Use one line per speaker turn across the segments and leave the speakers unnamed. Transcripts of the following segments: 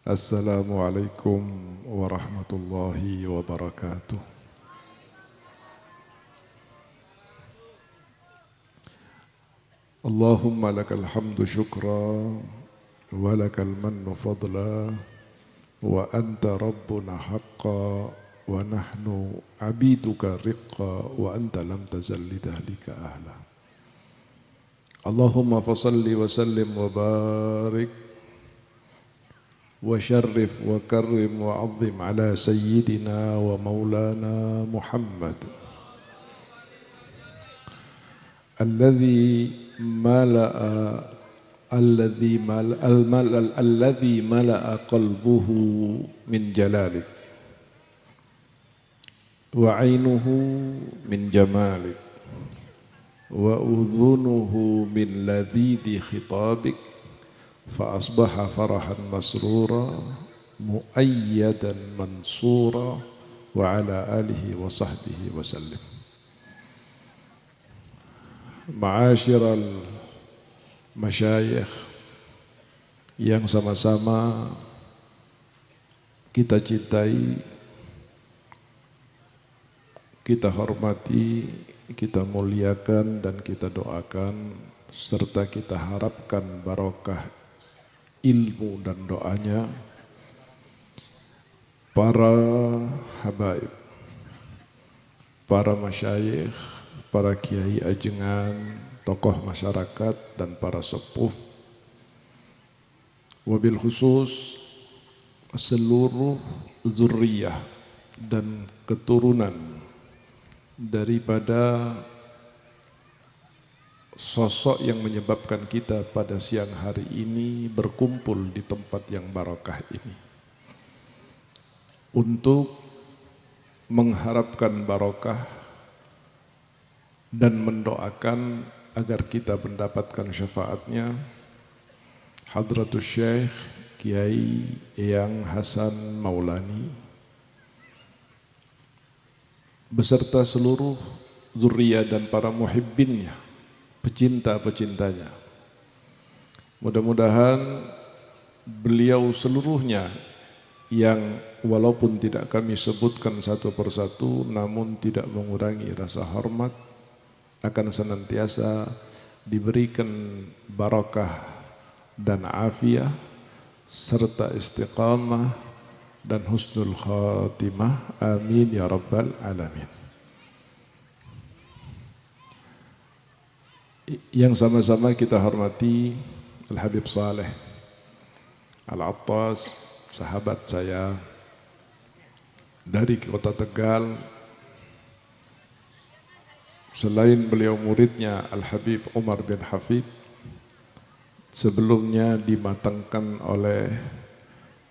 Assalamualaikum warahmatullahi wabarakatuh. Allahumma lakal hamdu syukra wa lakal mannu fadla wa anta rabbuna haqqa wa nahnu abiduka riqqa wa anta lam tazal lidahlika ahla. Allahumma fasalli wa sallim wa barik وشرف وكرم وعظم على سيدنا ومولانا محمد الذي ملأ قلبه من جلالك وعينه من جمالك وأذنه من لذيذ خطابك فأصبح فرحا مسرورا مؤيدا منصورا وعلى آله وصحبه وسلم. Ma'asyiral masyayikh yang sama-sama kita cintai, kita hormati, kita muliakan dan kita doakan serta kita harapkan barokah ilmu dan doanya para habaib, para masyayikh, para kiai ajengan, tokoh masyarakat dan para sepuh, wabil khusus seluruh zurriyah dan keturunan daripada sosok yang menyebabkan kita pada siang hari ini berkumpul di tempat yang barokah ini untuk mengharapkan barokah dan mendoakan agar kita mendapatkan syafaatnya Hadratus Syekh Kiai Eyang Hasan Maulani beserta seluruh zuriyah dan para muhibbinnya, pecinta-pecintanya. Mudah-mudahan beliau seluruhnya yang walaupun tidak kami sebutkan satu persatu namun tidak mengurangi rasa hormat akan senantiasa diberikan barakah dan afiah serta istiqamah dan husnul khatimah. Amin ya rabbal alamin. Yang sama-sama kita hormati Al-Habib Saleh Al-Attas, sahabat saya dari kota Tegal. Selain beliau muridnya Al-Habib Umar bin Hafid, sebelumnya dimatangkan oleh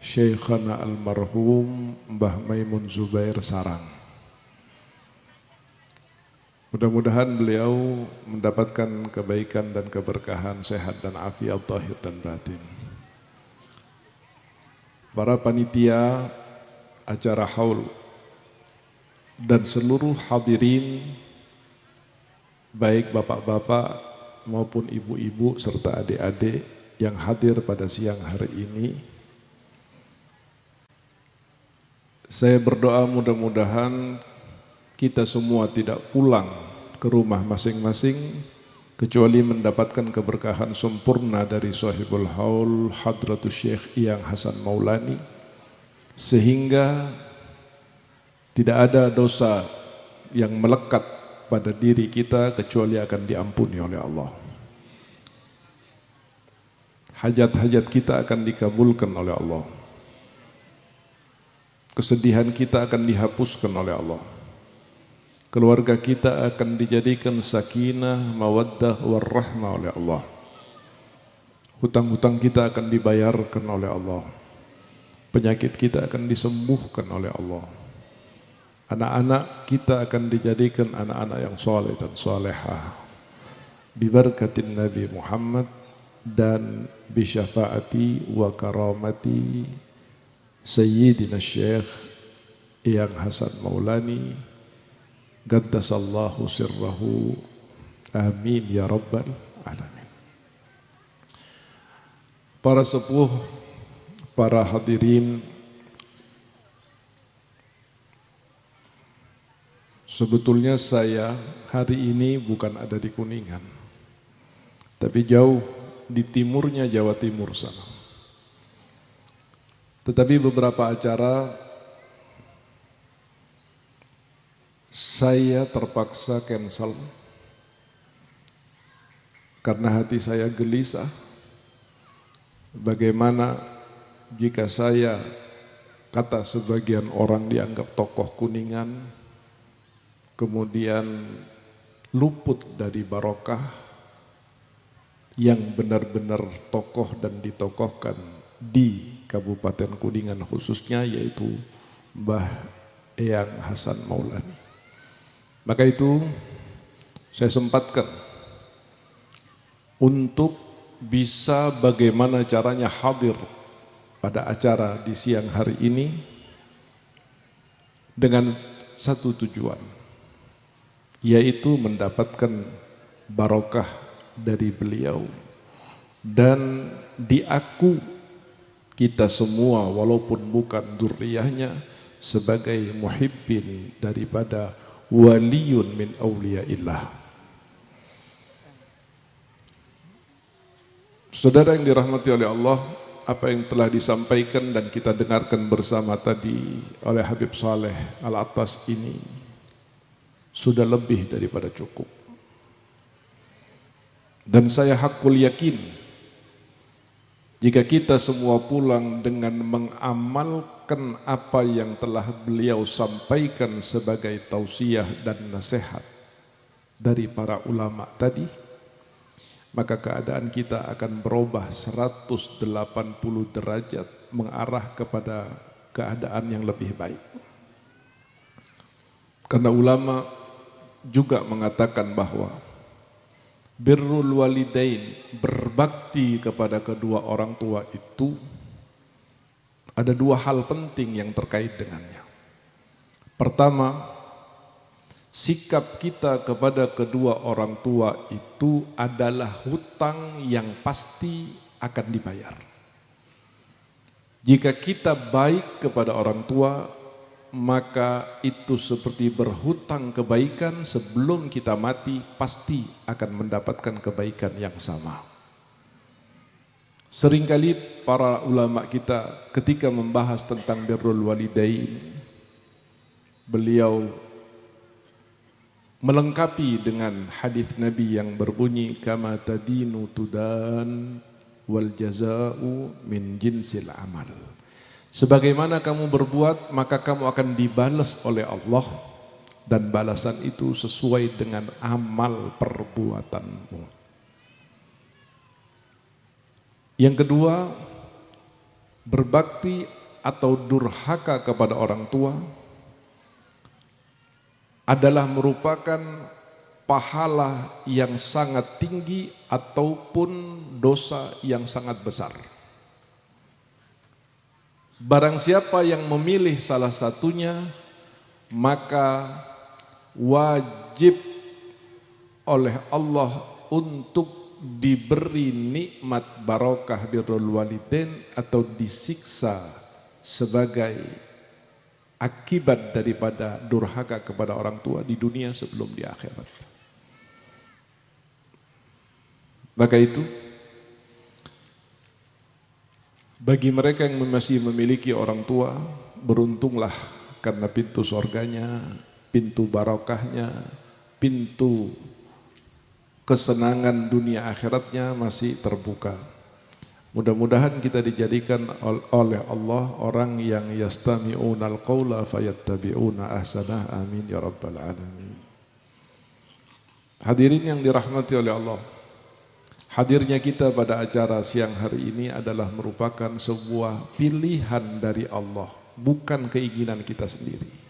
Syekhana Almarhum Mbah Maimun Zubair Sarang. Mudah-mudahan beliau mendapatkan kebaikan dan keberkahan, sehat dan afiat zahir dan batin. Para panitia acara haul dan seluruh hadirin, baik bapak-bapak maupun ibu-ibu serta adik-adik yang hadir pada siang hari ini, saya berdoa mudah-mudahan kita semua tidak pulang ke rumah masing-masing kecuali mendapatkan keberkahan sempurna dari sahibul haul Hadratus Syekh Eyang Hasan Maulani, sehingga tidak ada dosa yang melekat pada diri kita kecuali akan diampuni oleh Allah. Hajat-hajat kita akan dikabulkan oleh Allah. Kesedihan kita akan dihapuskan oleh Allah. Keluarga kita akan dijadikan sakinah, mawaddah, warahmah oleh Allah. Hutang-hutang kita akan dibayarkan oleh Allah. Penyakit kita akan disembuhkan oleh Allah. Anak-anak kita akan dijadikan anak-anak yang soleh dan solehah. Bibarkatin Nabi Muhammad dan bisyafaati wa karamati Sayyidina Syekh Eyang Hasan Maulani Qaddasallahu sirrahu. Amin ya rabbal alamin. Para sepuh, para hadirin, sebetulnya saya hari ini bukan ada di Kuningan, tapi jauh di timurnya Jawa Timur sana. Tetapi beberapa acara saya terpaksa cancel karena hati saya gelisah. Bagaimana jika saya, kata sebagian orang, dianggap tokoh Kuningan, kemudian luput dari barokah yang benar-benar tokoh dan ditokohkan di Kabupaten Kuningan khususnya, yaitu Mbah Eyang Hasan Maulani. Maka itu saya sempatkan untuk bisa bagaimana caranya hadir pada acara di siang hari ini dengan satu tujuan, yaitu mendapatkan barokah dari beliau dan diaku kita semua walaupun bukan dzurriyyahnya sebagai muhibbin daripada waliyun min auliyaillah. Saudara yang dirahmati oleh Allah, apa yang telah disampaikan dan kita dengarkan bersama tadi oleh Habib Saleh Al-Attas ini sudah lebih daripada cukup. Dan saya hakul yakin jika kita semua pulang dengan mengamalkan apa yang telah beliau sampaikan sebagai tausiah dan nasihat dari para ulama tadi, maka keadaan kita akan berubah 180 derajat mengarah kepada keadaan yang lebih baik. Karena ulama juga mengatakan bahwa birrul walidain, berbakti kepada kedua orang tua itu ada dua hal penting yang terkait dengannya. Pertama, sikap kita kepada kedua orang tua itu adalah hutang yang pasti akan dibayar. Jika kita baik kepada orang tua, maka itu seperti berhutang kebaikan, sebelum kita mati pasti akan mendapatkan kebaikan yang sama. Seringkali para ulama kita ketika membahas tentang birrul walidain, beliau melengkapi dengan hadis Nabi yang berbunyi kama tadinu tudan wal jaza'u min jinsil amal. Sebagaimana kamu berbuat, maka kamu akan dibalas oleh Allah, dan balasan itu sesuai dengan amal perbuatanmu. Yang kedua, berbakti atau durhaka kepada orang tua adalah merupakan pahala yang sangat tinggi ataupun dosa yang sangat besar. Barang siapa yang memilih salah satunya, maka wajib oleh Allah untuk diberi nikmat barokah birrul walidain atau disiksa sebagai akibat daripada durhaka kepada orang tua di dunia sebelum di akhirat. Maka itu bagi mereka yang masih memiliki orang tua, beruntunglah karena pintu surganya, pintu barokahnya, pintu kesenangan dunia akhiratnya masih terbuka. Mudah-mudahan kita dijadikan oleh Allah orang yang yastami'unal qawla fayattabi'una ahsanah. Amin ya rabbal alamin. Hadirin yang dirahmati oleh Allah, hadirnya kita pada acara siang hari ini adalah merupakan sebuah pilihan dari Allah, bukan keinginan kita sendiri.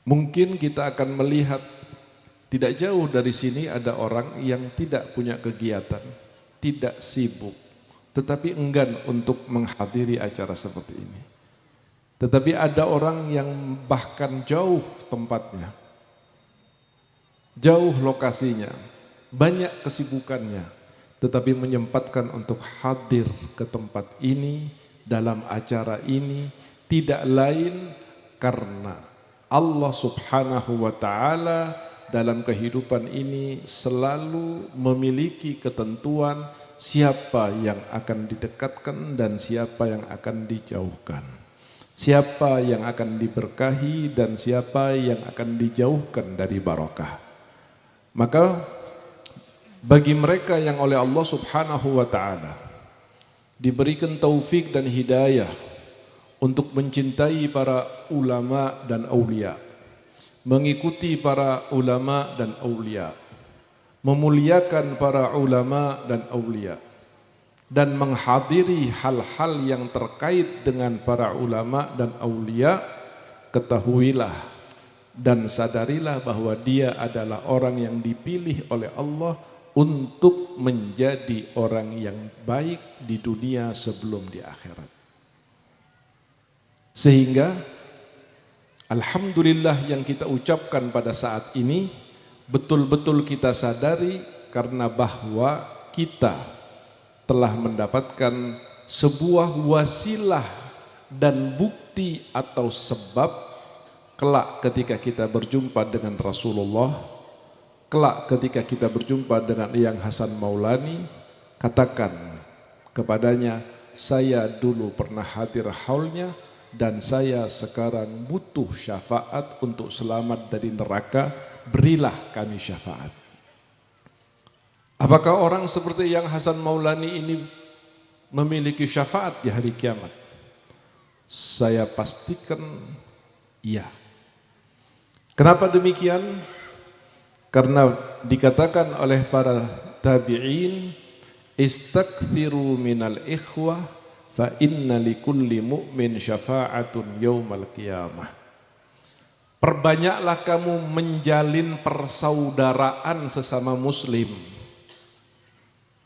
Mungkin kita akan melihat tidak jauh dari sini ada orang yang tidak punya kegiatan, tidak sibuk, tetapi enggan untuk menghadiri acara seperti ini. Tetapi ada orang yang bahkan jauh tempatnya, jauh lokasinya, banyak kesibukannya, tetapi menyempatkan untuk hadir ke tempat ini, dalam acara ini, tidak lain karena Allah Subhanahu wa Ta'ala dalam kehidupan ini selalu memiliki ketentuan siapa yang akan didekatkan dan siapa yang akan dijauhkan, siapa yang akan diberkahi dan siapa yang akan dijauhkan dari barakah. Maka bagi mereka yang oleh Allah Subhanahu wa Ta'ala diberikan taufik dan hidayah untuk mencintai para ulama dan aulia, mengikuti para ulama dan aulia, memuliakan para ulama dan aulia, dan menghadiri hal-hal yang terkait dengan para ulama dan aulia, ketahuilah dan sadarilah bahwa dia adalah orang yang dipilih oleh Allah untuk menjadi orang yang baik di dunia sebelum di akhirat. Sehingga alhamdulillah yang kita ucapkan pada saat ini betul-betul kita sadari karena bahwa kita telah mendapatkan sebuah wasilah dan bukti atau sebab kelak ketika kita berjumpa dengan Rasulullah, kelak ketika kita berjumpa dengan Yang Hasan Maulani, katakan kepadanya, saya dulu pernah hadir haulnya dan saya sekarang butuh syafaat untuk selamat dari neraka, berilah kami syafaat. Apakah orang seperti Yang Hasan Maulani ini memiliki syafaat di hari kiamat? Saya pastikan iya. Kenapa demikian? Karena dikatakan oleh para tabi'in, istakthiru minal ikhwah fa inna likulli mu'min syafa'atun yaumal qiyamah. Perbanyaklah kamu menjalin persaudaraan sesama muslim.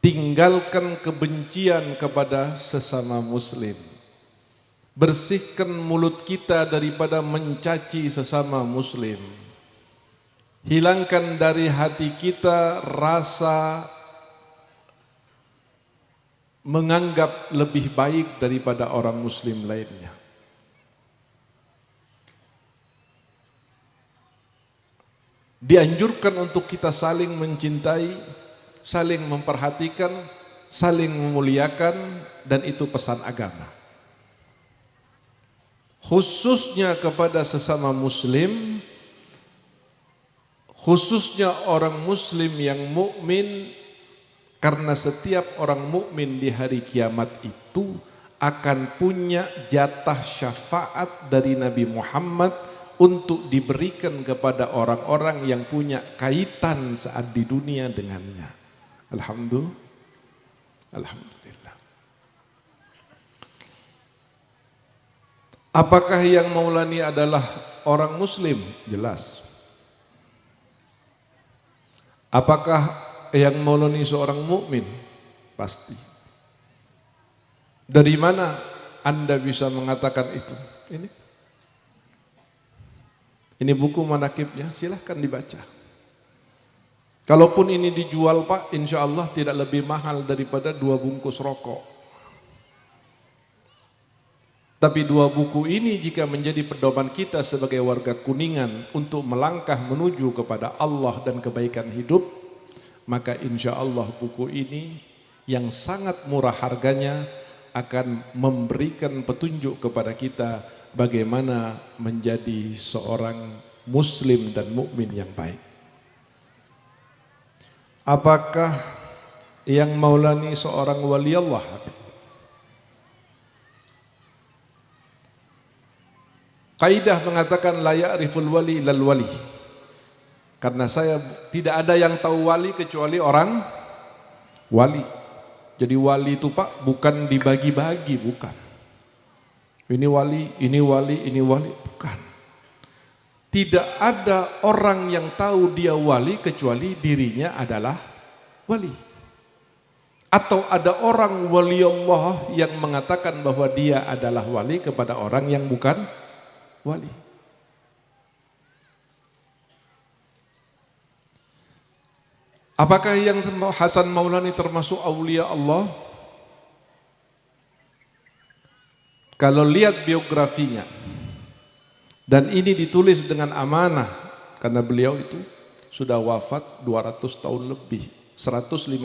Tinggalkan kebencian kepada sesama muslim. Bersihkan mulut kita daripada mencaci sesama muslim. Hilangkan dari hati kita rasa menganggap lebih baik daripada orang muslim lainnya. Dianjurkan untuk kita saling mencintai, saling memperhatikan, saling memuliakan, dan itu pesan agama. Khususnya kepada sesama muslim, khususnya orang muslim yang mukmin, karena setiap orang mukmin di hari kiamat itu akan punya jatah syafaat dari Nabi Muhammad untuk diberikan kepada orang-orang yang punya kaitan saat di dunia dengannya. Alhamdulillah. Apakah Yang Maulani adalah orang muslim? Jelas. Apakah Yang Maulani seorang mukmin? Pasti. Dari mana Anda bisa mengatakan itu? Ini buku manakibnya, silahkan dibaca. Kalaupun ini dijual Pak, insya Allah tidak lebih mahal daripada 2 bungkus rokok. Tapi 2 buku ini jika menjadi pedoman kita sebagai warga Kuningan untuk melangkah menuju kepada Allah dan kebaikan hidup, maka insya Allah buku ini yang sangat murah harganya akan memberikan petunjuk kepada kita bagaimana menjadi seorang muslim dan mukmin yang baik. Apakah Yang Maulani seorang wali Allah? Kaidah mengatakan la ya'riful wali lal wali. Karena saya tidak ada yang tahu wali kecuali orang wali. Jadi wali itu Pak bukan dibagi-bagi, bukan. Ini wali, ini wali, ini wali, bukan. Tidak ada orang yang tahu dia wali kecuali dirinya adalah wali. Atau ada orang wali Allah yang mengatakan bahwa dia adalah wali kepada orang yang bukan wali. Apakah yang Hasan Maulani termasuk aulia Allah? Kalau lihat biografinya, dan ini ditulis dengan amanah, karena beliau itu sudah wafat 200 tahun lebih, 155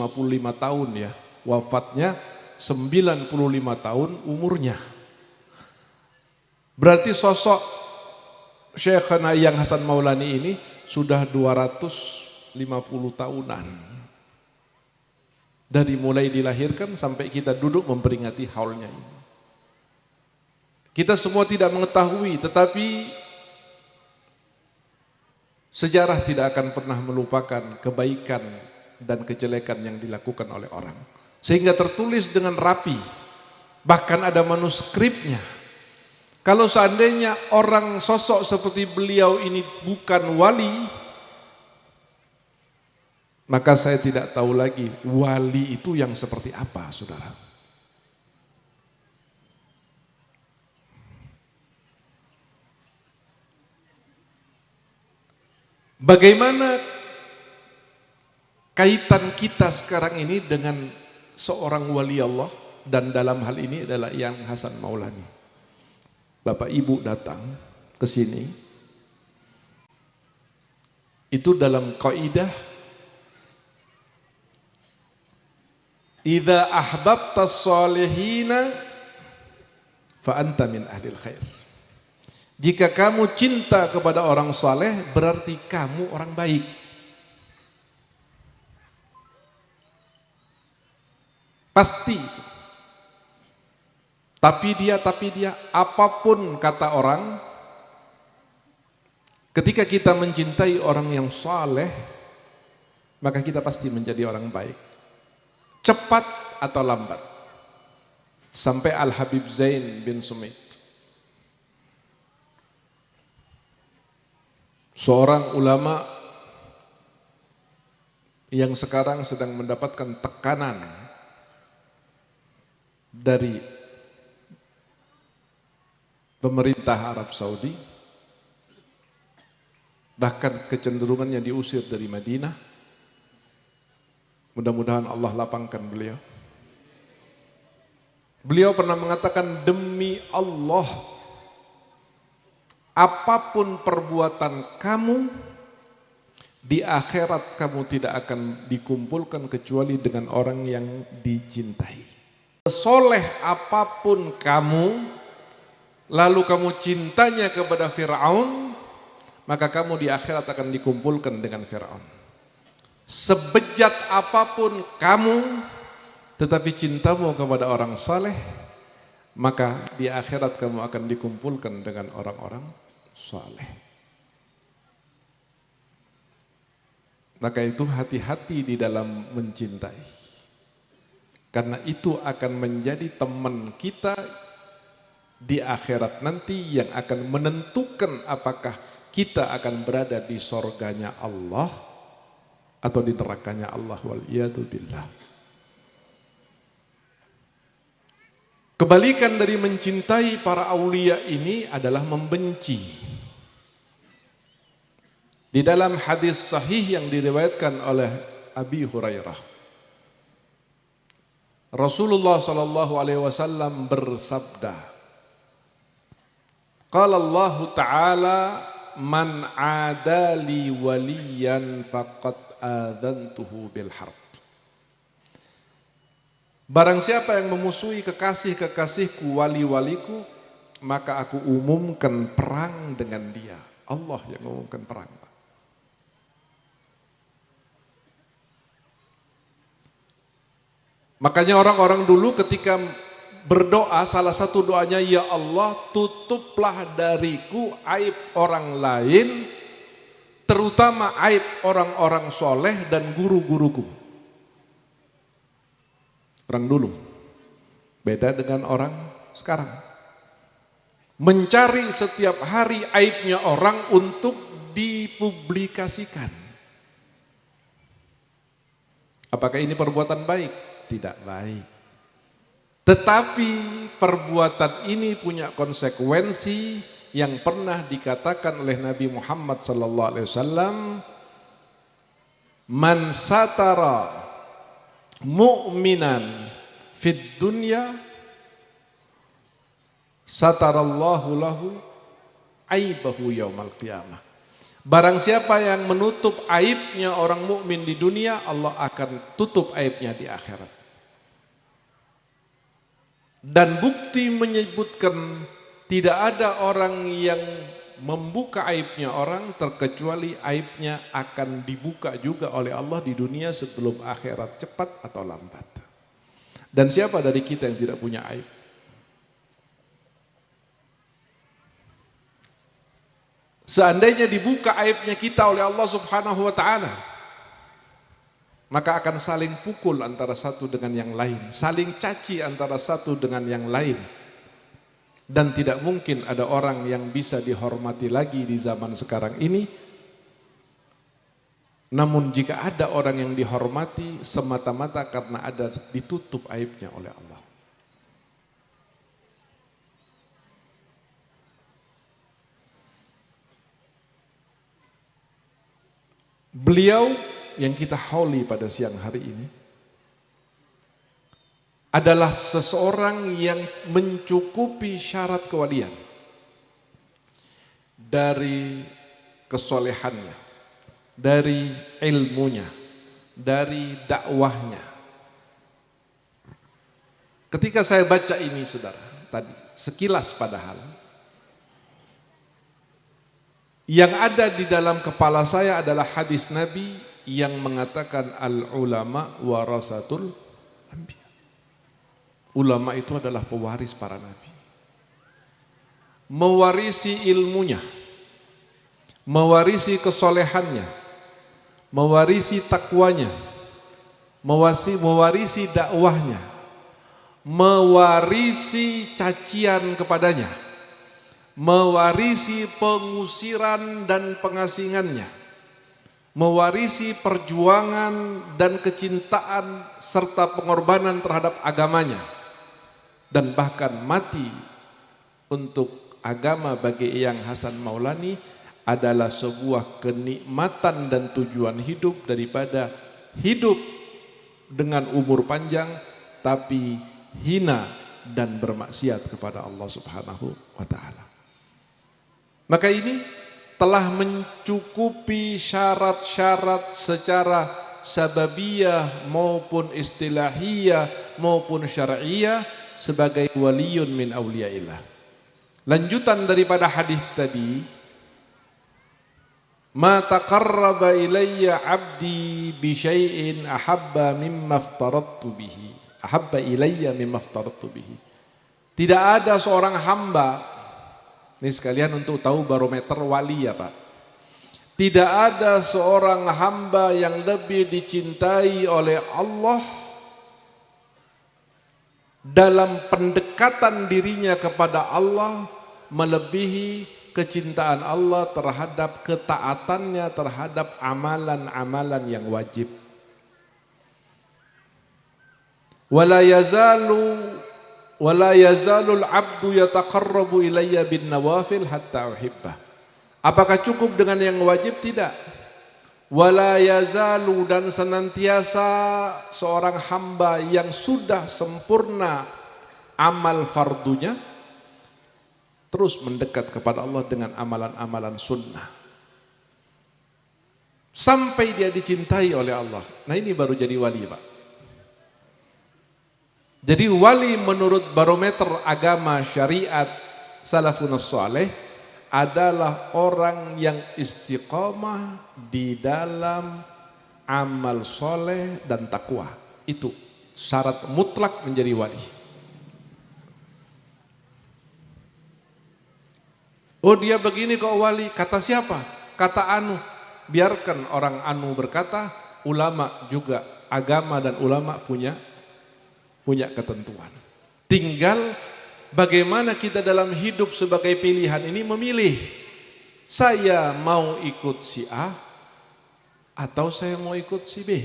tahun ya, wafatnya 95 tahun umurnya. Berarti sosok Syekhana yang Hasan Maulani ini sudah 250 tahunan. Dari mulai dilahirkan sampai kita duduk memperingati haulnya ini. Kita semua tidak mengetahui, tetapi sejarah tidak akan pernah melupakan kebaikan dan kejelekan yang dilakukan oleh orang. Sehingga tertulis dengan rapi, bahkan ada manuskripnya. Kalau seandainya orang sosok seperti beliau ini bukan wali, maka saya tidak tahu lagi wali itu yang seperti apa, saudara. Bagaimana kaitan kita sekarang ini dengan seorang wali Allah, dan dalam hal ini adalah yang Hasan Maulani. Bapak Ibu datang ke sini, itu dalam kaidah idza ahbabta sholihina fa anta min ahlil khair. Jika kamu cinta kepada orang saleh, berarti kamu orang baik. Pasti itu. Tapi dia, apapun kata orang, ketika kita mencintai orang yang saleh, maka kita pasti menjadi orang baik. Cepat atau lambat. Sampai Al-Habib Zain bin Sumait, seorang ulama yang sekarang sedang mendapatkan tekanan dari pemerintah Arab Saudi, bahkan kecenderungannya diusir dari Madinah. Mudah-mudahan Allah lapangkan beliau. Beliau pernah mengatakan, demi Allah, apapun perbuatan kamu, di akhirat kamu tidak akan dikumpulkan kecuali dengan orang yang dicintai. Soleh apapun kamu, lalu kamu cintanya kepada Fir'aun, maka kamu di akhirat akan dikumpulkan dengan Fir'aun. Sebejat apapun kamu, tetapi cintamu kepada orang saleh, maka di akhirat kamu akan dikumpulkan dengan orang-orang saleh. Maka itu hati-hati di dalam mencintai, karena itu akan menjadi teman kita di akhirat nanti yang akan menentukan apakah kita akan berada di sorganya Allah atau di nerakanya Allah, waliyadu billah. Kebalikan dari mencintai para aulia ini adalah membenci. Di dalam hadis sahih yang diriwayatkan oleh Abi Hurairah, Rasulullah sallallahu alaihi wasallam bersabda, qala Allah Ta'ala, man adali waliyan faqad adantuhu bil harb. Barang siapa yang memusuhi kekasih-kekasihku, wali-waliku, maka aku umumkan perang dengan dia. Allah yang mengumumkan perang. Makanya orang-orang dulu ketika berdoa, salah satu doanya, ya Allah, tutuplah dariku aib orang lain, terutama aib orang-orang soleh dan guru-guruku. Orang dulu beda dengan orang sekarang. Mencari setiap hari aibnya orang untuk dipublikasikan. Apakah ini perbuatan baik? Tidak baik. Tetapi perbuatan ini punya konsekuensi yang pernah dikatakan oleh Nabi Muhammad sallallahu alaihi wasallam, Man satara mu'minan fid dunya satarallahu lahu aibahu yaumal qiyamah. Barang siapa yang menutup aibnya orang mukmin di dunia, Allah akan tutup aibnya di akhirat. Dan bukti menyebutkan tidak ada orang yang membuka aibnya orang terkecuali aibnya akan dibuka juga oleh Allah di dunia sebelum akhirat, cepat atau lambat. Dan siapa dari kita yang tidak punya aib? Seandainya dibuka aibnya kita oleh Allah Subhanahu wa taala, maka akan saling pukul antara satu dengan yang lain, saling caci antara satu dengan yang lain. Dan tidak mungkin ada orang yang bisa dihormati lagi di zaman sekarang ini. Namun jika ada orang yang dihormati semata-mata karena ada ditutup aibnya oleh Allah. Beliau yang kita hauli pada siang hari ini adalah seseorang yang mencukupi syarat kewalian dari kesolehannya, dari ilmunya, dari dakwahnya. Ketika saya baca ini saudara, tadi sekilas padahal, yang ada di dalam kepala saya adalah hadis Nabi yang mengatakan al-ulama warasatul anbiya. Ulama itu adalah pewaris para nabi. Mewarisi ilmunya, mewarisi kesolehannya, mewarisi takwanya, mewarisi dakwahnya, mewarisi cacian kepadanya, mewarisi pengusiran dan pengasingannya, mewarisi perjuangan dan kecintaan serta pengorbanan terhadap agamanya, dan bahkan mati untuk agama bagi Eyang Hasan Maulani adalah sebuah kenikmatan dan tujuan hidup daripada hidup dengan umur panjang tapi hina dan bermaksiat kepada Allah Subhanahu wa taala. Maka ini telah mencukupi syarat-syarat secara sababiyah maupun istilahiyah maupun syar'iyah sebagai waliyun min awliyaillah. Lanjutan daripada hadis tadi, ma taqarraba ilayya 'abdi bi syai'in ahabba mimma aftaradtu bihi. Ahabba ilayya mimma aftaradtu bihi. Tidak ada seorang hamba, ini sekalian untuk tahu barometer wali ya Pak. Tidak ada seorang hamba yang lebih dicintai oleh Allah dalam pendekatan dirinya kepada Allah melebihi kecintaan Allah terhadap ketaatannya terhadap amalan-amalan yang wajib. Wala yazalul abdu yataqarrabu ilayya bin nawafil hatta uhibbah. Apakah cukup dengan yang wajib? Tidak. Wala yazalu, dan senantiasa seorang hamba yang sudah sempurna amal fardunya terus mendekat kepada Allah dengan amalan-amalan sunnah sampai dia dicintai oleh Allah. Nah ini baru jadi wali Pak. Jadi wali menurut barometer agama syariat salafun saleh adalah orang yang istiqamah di dalam amal soleh dan takwa. Itu syarat mutlak menjadi wali. Oh dia begini kok wali, kata siapa? Kata Anu. Biarkan orang Anu berkata, ulama juga, agama dan ulama punya ketentuan. Tinggal bagaimana kita dalam hidup sebagai pilihan ini memilih. Saya mau ikut si A atau saya mau ikut si B.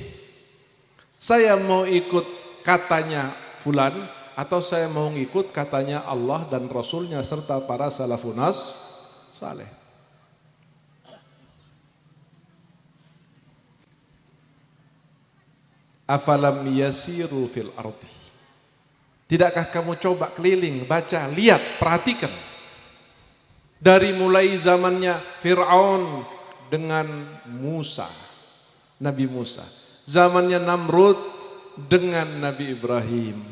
Saya mau ikut katanya fulan atau saya mau ikut katanya Allah dan Rasulnya serta para salafunas saleh. Afalam yasiru fil ardi. Tidakkah kamu coba keliling, baca, lihat, perhatikan. Dari mulai zamannya Fir'aun dengan Musa, Nabi Musa. Zamannya Namrud dengan Nabi Ibrahim.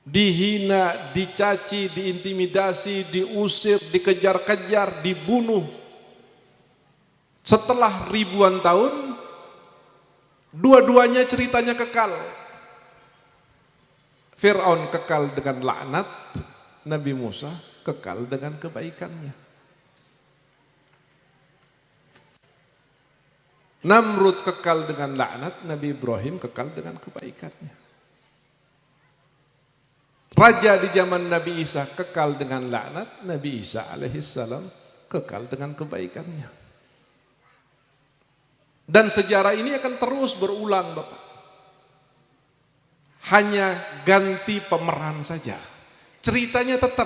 Dihina, dicaci, diintimidasi, diusir, dikejar-kejar, dibunuh. Setelah ribuan tahun, dua-duanya ceritanya kekal. Fir'aun kekal dengan laknat, Nabi Musa kekal dengan kebaikannya. Namrud kekal dengan laknat, Nabi Ibrahim kekal dengan kebaikannya. Raja di zaman Nabi Isa kekal dengan laknat, Nabi Isa alaihissalam kekal dengan kebaikannya. Dan sejarah ini akan terus berulang, Bapak. Hanya ganti pemeran saja. Ceritanya tetap,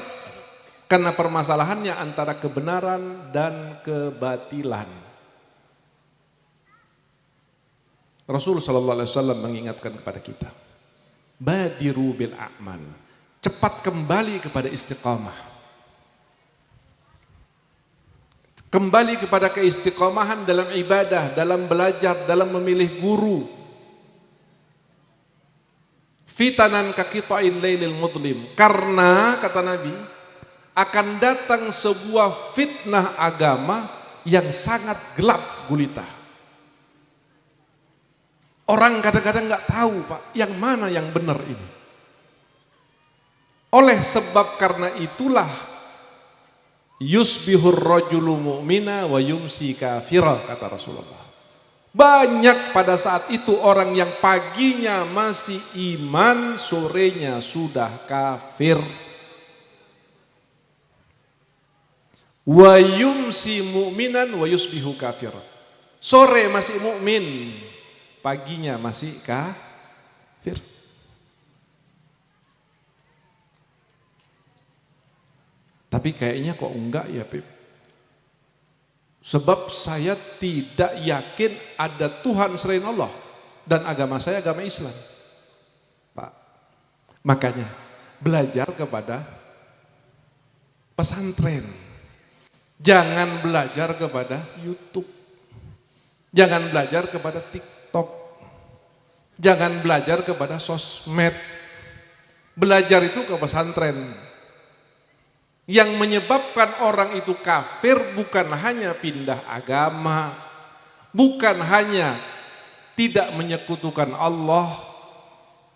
karena permasalahannya antara kebenaran dan kebatilan. Rasul sallallahu alaihi wasallam mengingatkan kepada kita, badiru bil a'mal, cepat kembali kepada istiqamah. Kembali kepada keistiqamahan dalam ibadah, dalam belajar, dalam memilih guru. Fitanan kaqitain lailil mudlim, karena kata Nabi akan datang sebuah fitnah agama yang sangat gelap gulita. Orang kadang-kadang nggak tahu, Pak, yang mana yang benar ini. Oleh sebab karena itulah yusbihur rajulu mu'mina wa yumsi kafira, kata Rasulullah. Banyak pada saat itu orang yang paginya masih iman, sorenya sudah kafir. Wa yumsi mu'minan wa yusbihu kafir. Sore masih mukmin, paginya masih kafir. Tapi kayaknya kok enggak ya, Pip? Sebab saya tidak yakin ada Tuhan selain Allah. Dan agama saya agama Islam, Pak. Makanya belajar kepada pesantren. Jangan belajar kepada YouTube. Jangan belajar kepada TikTok. Jangan belajar kepada sosmed. Belajar itu ke pesantren. Yang menyebabkan orang itu kafir bukan hanya pindah agama, bukan hanya tidak menyekutukan Allah.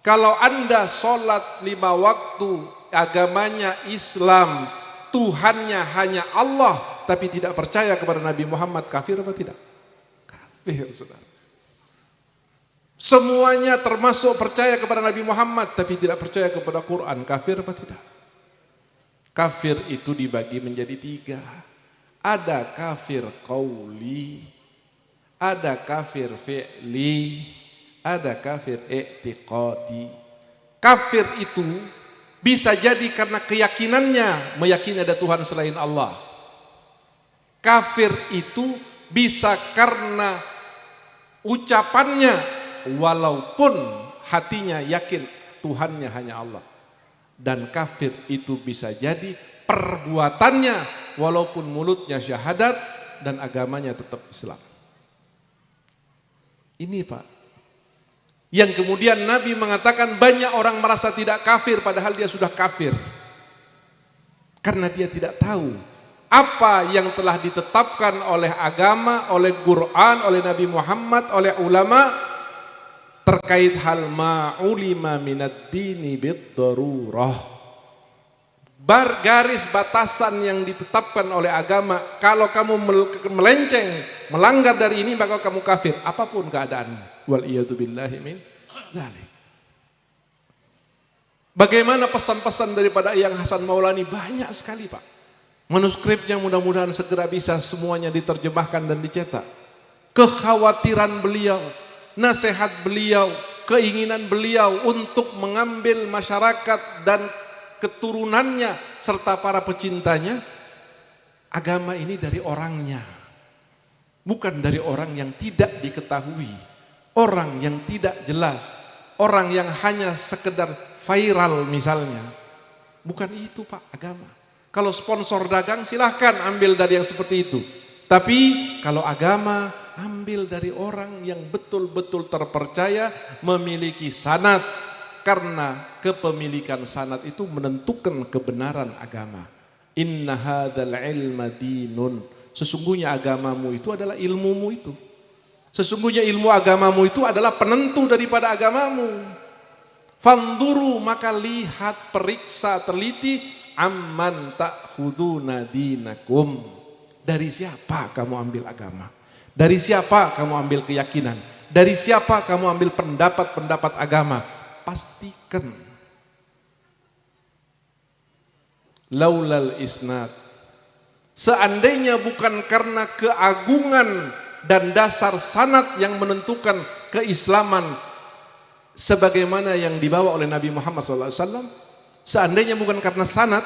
Kalau Anda sholat 5 waktu, agamanya Islam, Tuhannya hanya Allah, tapi tidak percaya kepada Nabi Muhammad, kafir apa tidak? Kafir, saudara. Semuanya termasuk percaya kepada Nabi Muhammad, tapi tidak percaya kepada Quran, kafir apa tidak? Kafir itu dibagi menjadi 3. Ada kafir qauli, ada kafir fi'li, ada kafir i'tiqadi. Kafir itu bisa jadi karena keyakinannya meyakini ada Tuhan selain Allah. Kafir itu bisa karena ucapannya walaupun hatinya yakin Tuhannya hanya Allah. Dan kafir itu bisa jadi perbuatannya walaupun mulutnya syahadat dan agamanya tetap Islam. Ini, Pak, yang kemudian Nabi mengatakan banyak orang merasa tidak kafir padahal dia sudah kafir. Karena dia tidak tahu apa yang telah ditetapkan oleh agama, oleh Quran, oleh Nabi Muhammad, oleh ulama terkait hal ma'ulima minad dini bid-darurah. Garis batasan yang ditetapkan oleh agama, kalau kamu melenceng, melanggar dari ini maka kamu kafir, apapun keadaannya. Wal iyadu billahi min dzalik. Bagaimana pesan-pesan daripada Yang Hasan Maulani? Banyak sekali, Pak. Manuskripnya mudah-mudahan segera bisa semuanya diterjemahkan dan dicetak. Kekhawatiran beliau, nasihat beliau, keinginan beliau untuk mengambil masyarakat dan keturunannya serta para pecintanya, agama ini dari orangnya, bukan dari orang yang tidak diketahui, orang yang tidak jelas, orang yang hanya sekedar viral misalnya. Bukan itu Pak agama. Kalau sponsor dagang silahkan ambil dari yang seperti itu. Tapi kalau agama, ambil dari orang yang betul-betul terpercaya, memiliki sanad. Karena kepemilikan sanad itu menentukan kebenaran agama. Inna hadzal ilma dinun. Sesungguhnya agamamu itu adalah ilmumu itu. Sesungguhnya ilmu agamamu itu adalah penentu daripada agamamu. Fanduru, maka lihat, periksa, teliti, amman ta'khuduna dinakum. Dari siapa kamu ambil agama? Dari siapa kamu ambil keyakinan? Dari siapa kamu ambil pendapat-pendapat agama? Pastikan. Laulal isnad. Seandainya bukan karena keagungan dan dasar sanad yang menentukan keislaman sebagaimana yang dibawa oleh Nabi Muhammad SAW, seandainya bukan karena sanad,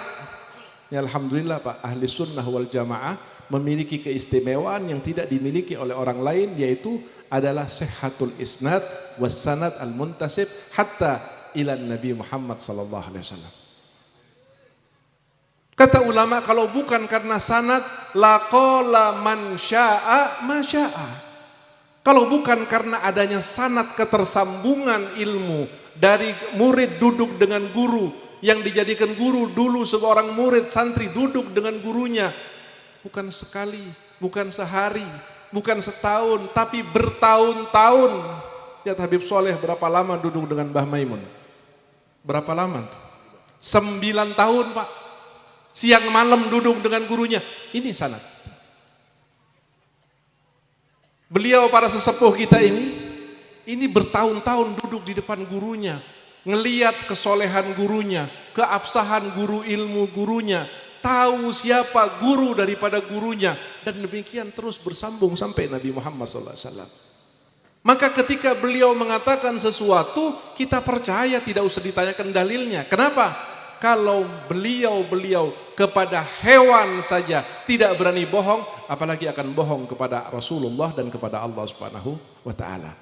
ya alhamdulillah Pak, ahli sunnah wal jamaah memiliki keistimewaan yang tidak dimiliki oleh orang lain, yaitu adalah sihhatul isnad was sanad al muntasib hatta ila Nabi Muhammad SAW. Kata ulama, kalau bukan karena sanad, laqala man syaa ma syaa. Kalau bukan karena adanya sanad, ketersambungan ilmu dari murid duduk dengan guru, yang dijadikan guru dulu seorang murid santri duduk dengan gurunya, bukan sekali, bukan sehari, bukan setahun, tapi bertahun-tahun. Lihat Habib Soleh berapa lama duduk dengan Mbah Maimun? Berapa lama tuh? 9 tahun Pak. Siang malam duduk dengan gurunya. Ini sanad. Beliau para sesepuh kita ini bertahun-tahun duduk di depan gurunya, ngelihat kesolehan gurunya, keabsahan guru ilmu gurunya, tahu siapa guru daripada gurunya, dan demikian terus bersambung sampai Nabi Muhammad SAW. Maka ketika beliau mengatakan sesuatu, kita percaya, tidak usah ditanyakan dalilnya. Kenapa? Kalau beliau kepada hewan saja tidak berani bohong, apalagi akan bohong kepada Rasulullah dan kepada Allah Subhanahu wa taala.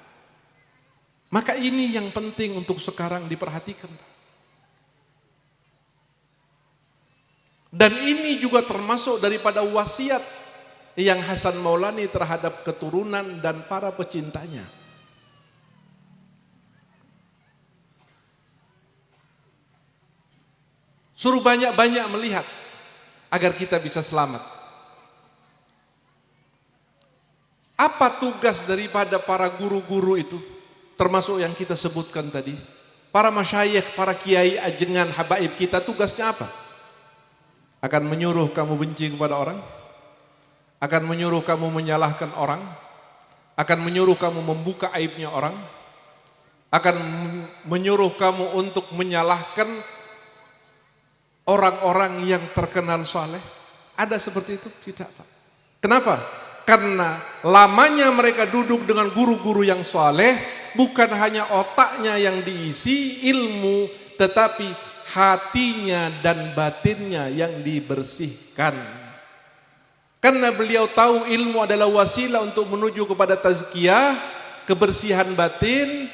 Maka ini yang penting untuk sekarang diperhatikan. Dan ini juga termasuk daripada wasiat yang Hasan Maulani terhadap keturunan dan para pecintanya. Suruh banyak-banyak melihat agar kita bisa selamat. Apa tugas daripada para guru-guru itu? Termasuk yang kita sebutkan tadi. Para masyayikh, para kiai ajengan habaib kita, tugasnya apa? Akan menyuruh kamu benci kepada orang? Akan menyuruh kamu menyalahkan orang? Akan menyuruh kamu membuka aibnya orang? Akan menyuruh kamu untuk menyalahkan orang-orang yang terkenal saleh? Ada seperti itu? Tidak Pak. Kenapa? Karena lamanya mereka duduk dengan guru-guru yang saleh, bukan hanya otaknya yang diisi ilmu, tetapi hatinya dan batinnya yang dibersihkan. Karena beliau tahu ilmu adalah wasilah untuk menuju kepada tazkiyah, kebersihan batin,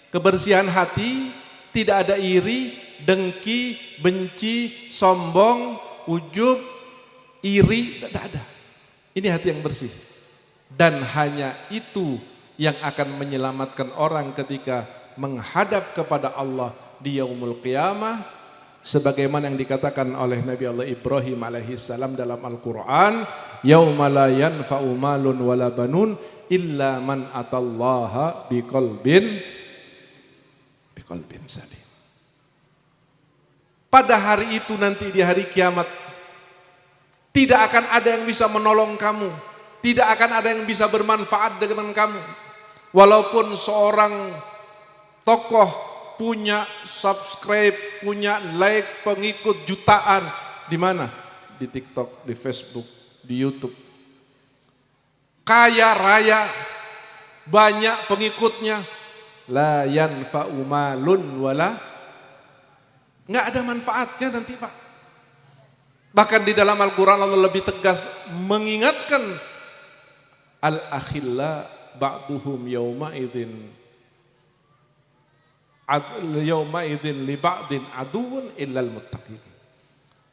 kebersihan hati, tidak ada iri, dengki, benci, sombong, ujub, iri, tidak ada. Ini hati yang bersih. Dan hanya itu yang akan menyelamatkan orang ketika menghadap kepada Allah di yaumul qiyamah, sebagaimana yang dikatakan oleh Nabi Allah Ibrahim alaihissalam dalam Al-Quran, yauma la yanfa'u malun wala banun illa man atallaha biqalbin salim. Pada hari itu nanti, di hari kiamat, tidak akan ada yang bisa menolong kamu, tidak akan ada yang bisa bermanfaat dengan kamu. Walaupun seorang tokoh punya subscribe, punya like, pengikut jutaan, di mana? Di TikTok, di Facebook, di YouTube. Kaya raya, banyak pengikutnya, la yanfa'u malun wala, nggak ada manfaatnya nanti Pak. Bahkan di dalam Al-Quran Allah lebih tegas mengingatkan, al-akhilla ba'duhum yawma idzin yauma idzin li ba'din aduwwun illal muttaqin.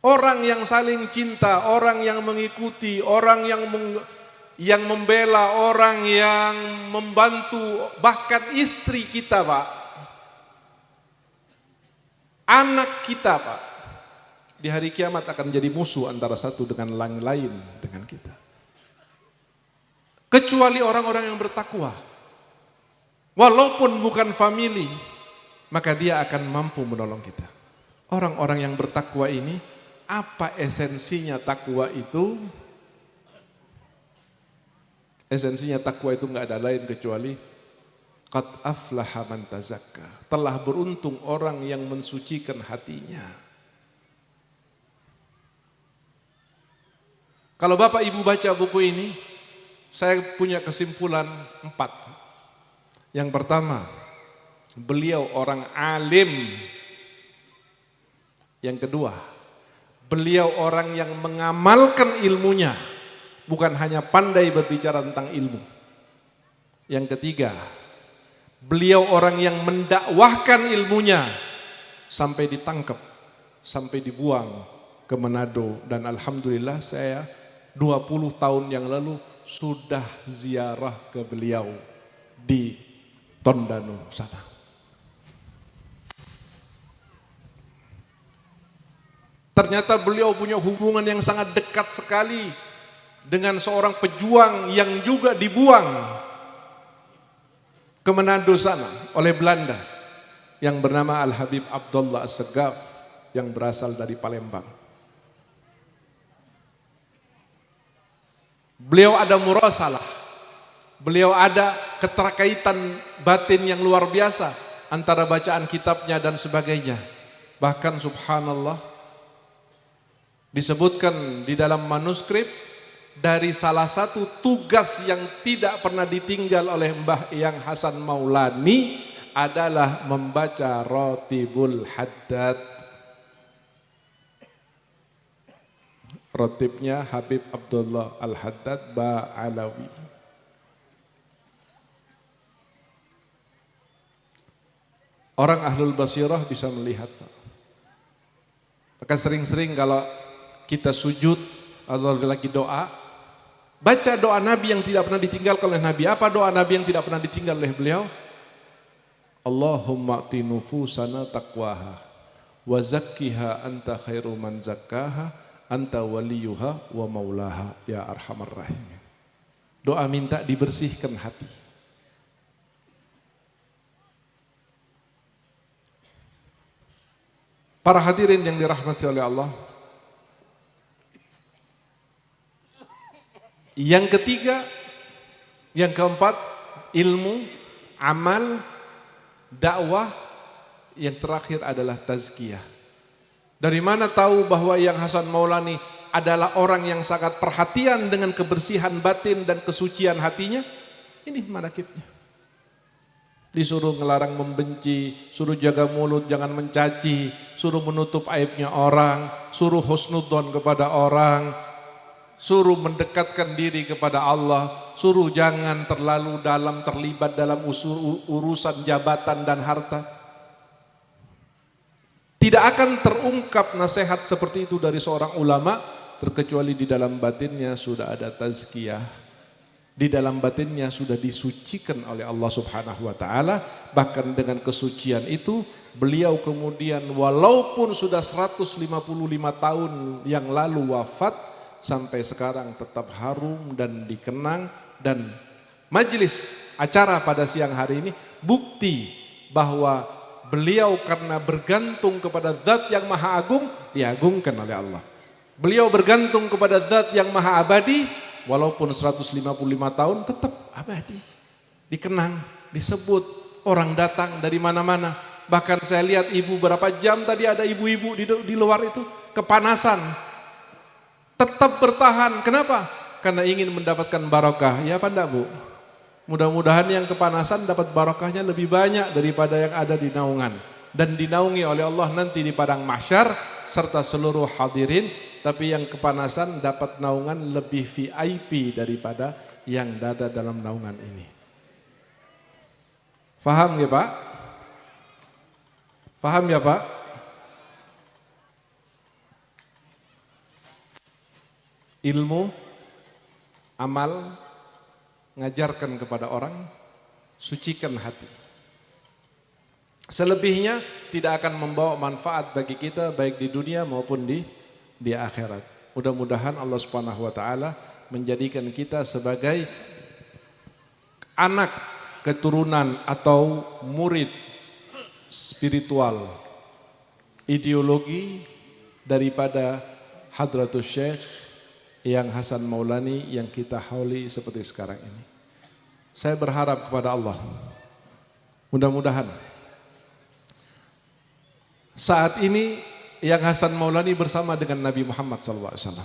Orang yang saling cinta, orang yang mengikuti, orang yang membela, orang yang membantu, bahkan istri kita, Pak, anak kita, Pak, di hari kiamat akan jadi musuh antara satu dengan yang lain dengan kita. Kecuali orang-orang yang bertakwa. Walaupun bukan family, maka dia akan mampu menolong kita. Orang-orang yang bertakwa ini, apa esensinya takwa itu? Esensinya takwa itu enggak ada lain kecuali qad aflaha man tazakka. Telah beruntung orang yang mensucikan hatinya. Kalau Bapak Ibu baca buku ini, saya punya kesimpulan 4. Yang pertama, beliau orang alim. Yang kedua, beliau orang yang mengamalkan ilmunya, bukan hanya pandai berbicara tentang ilmu. Yang ketiga, beliau orang yang mendakwahkan ilmunya sampai ditangkap, sampai dibuang ke Manado, dan alhamdulillah saya 20 tahun yang lalu sudah ziarah ke beliau di Tondano sana. Ternyata beliau punya hubungan yang sangat dekat sekali dengan seorang pejuang yang juga dibuang ke Manado sana oleh Belanda, yang bernama Al-Habib Abdullah As-Segaf, yang berasal dari Palembang. Beliau ada murasalah, beliau ada keterkaitan batin yang luar biasa antara bacaan kitabnya dan sebagainya. Bahkan subhanallah, disebutkan di dalam manuskrip, dari salah satu tugas yang tidak pernah ditinggal oleh Mbah Eyang Hasan Maulani adalah membaca Ratibul Haddad. Ratibnya Habib Abdullah Al-Haddad Ba'alawi. Orang ahlul basirah bisa melihat. Maka sering-sering kalau kita sujud atau lagi doa, baca doa Nabi yang tidak pernah ditinggalkan oleh Nabi. Apa doa Nabi yang tidak pernah ditinggal oleh beliau? Allahumma ati nufusana taqwaha wa zakkiha anta khairu man zakkaha anta waliyuha wa maulaha ya arhamar rahimin. Doa minta dibersihkan hati. Para hadirin yang dirahmati oleh Allah, yang ketiga, yang keempat, ilmu, amal, dakwah. Yang terakhir adalah tazkiyah. Dari mana tahu bahwa Yang Hasan Maulani adalah orang yang sangat perhatian dengan kebersihan batin dan kesucian hatinya? Ini manakibnya. Disuruh ngelarang membenci, suruh jaga mulut, jangan mencaci, suruh menutup aibnya orang, suruh husnudzon kepada orang, suruh mendekatkan diri kepada Allah, suruh jangan terlalu dalam terlibat dalam urusan jabatan dan harta. Tidak akan terungkap nasihat seperti itu dari seorang ulama terkecuali di dalam batinnya sudah ada tazkiyah. Di dalam batinnya sudah disucikan oleh Allah Subhanahu wa taala. Bahkan dengan kesucian itu beliau kemudian walaupun sudah 155 tahun yang lalu wafat, sampai sekarang tetap harum dan dikenang. Dan majelis acara pada siang hari ini bukti bahwa beliau karena bergantung kepada zat yang maha agung, diagungkan oleh Allah. Beliau bergantung kepada zat yang maha abadi, walaupun 155 tahun tetap abadi. Dikenang, disebut, orang datang dari mana-mana. Bahkan saya lihat ibu berapa jam tadi ada ibu-ibu di luar itu, kepanasan. Tetap bertahan, kenapa? Karena ingin mendapatkan barokah, ya apa enggak Bu? Mudah-mudahan yang kepanasan dapat barokahnya lebih banyak daripada yang ada di naungan. Dan dinaungi oleh Allah nanti di padang mahsyar serta seluruh hadirin. Tapi yang kepanasan dapat naungan lebih VIP daripada yang ada dalam naungan ini. Faham ya Pak? Paham ya Pak? Ilmu, amal, ngajarkan kepada orang, sucikan hati. Selebihnya tidak akan membawa manfaat bagi kita baik di dunia maupun di akhirat. Mudah-mudahan Allah Subhanahu wa taala menjadikan kita sebagai anak keturunan atau murid spiritual ideologi daripada Hadratus Syekh yang Hasan Maulani yang kita hauli seperti sekarang ini. Saya berharap kepada Allah, mudah-mudahan saat ini yang Hasan Maulani bersama dengan Nabi Muhammad SAW.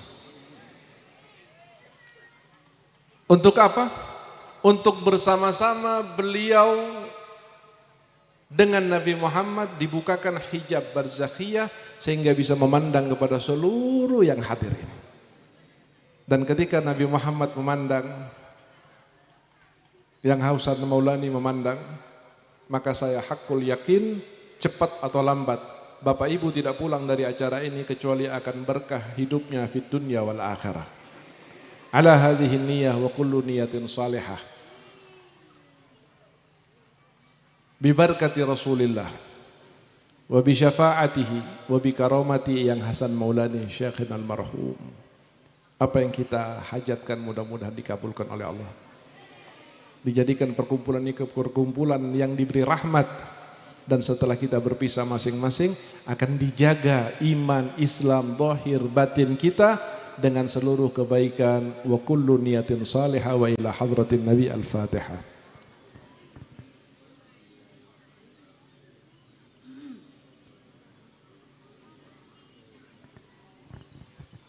Untuk apa? Untuk bersama-sama beliau dengan Nabi Muhammad dibukakan hijab barzakhiyah sehingga bisa memandang kepada seluruh yang hadir ini. Dan ketika Nabi Muhammad memandang, yang Hasan Maulani memandang, maka saya hakul yakin cepat atau lambat Bapak Ibu tidak pulang dari acara ini kecuali akan berkah hidupnya fid dunya wal akhirah. Ala hadhihi niyyah wa kullu niyatin salihah. Bi barakati Rasulillah wa bi syafaatihi wa bi karamati yang Hasan Maulani Syekhina almarhum. Apa yang kita hajatkan mudah-mudahan dikabulkan oleh Allah. Dijadikan perkumpulan ini perkumpulan yang diberi rahmat. Dan setelah kita berpisah masing-masing akan dijaga iman, Islam, zahir, batin kita dengan seluruh kebaikan. Wa kullu niyatin salihah wa ila hadratin Nabi al-Fatihah.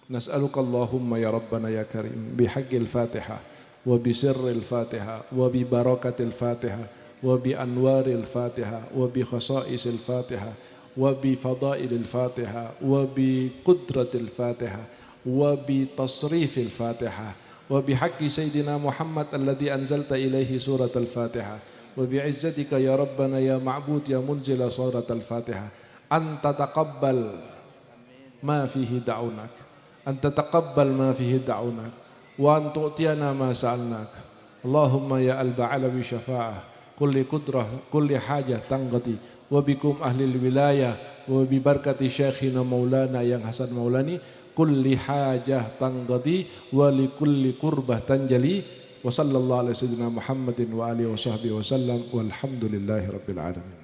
Nas'aluka Allahumma ya Rabbana ya Karim bihaqqil Fatihah wa bi sirril Fatihah wa bi barakatil Fatihah وبأنوار الفاتحة وبخصائص الفاتحة وبفضائل الفاتحة وبقدرة الفاتحة وبتصريف الفاتحة وبحق سيدنا محمد الذي أنزلت إليه سورة الفاتحة وبعزتك يا ربنا يا معبود يا منزل سورة الفاتحة أن تتقبل ما فيه دعونك أن تتقبل ما فيه دعونك وأن تؤتينا ما سألناك اللهم يا البعل بشفاعة kulli kudrah, kulli hajah tanggati wabikum ahlil wilayah wabibarkati syekhina maulana yang Hasan Maulani kulli hajah tanggati wali kulli kurbah tanjali wa sallallahu alaihi wasallam Muhammadin wa alihi wa sahbihi wa sallam walhamdulillahi rabbil alamin.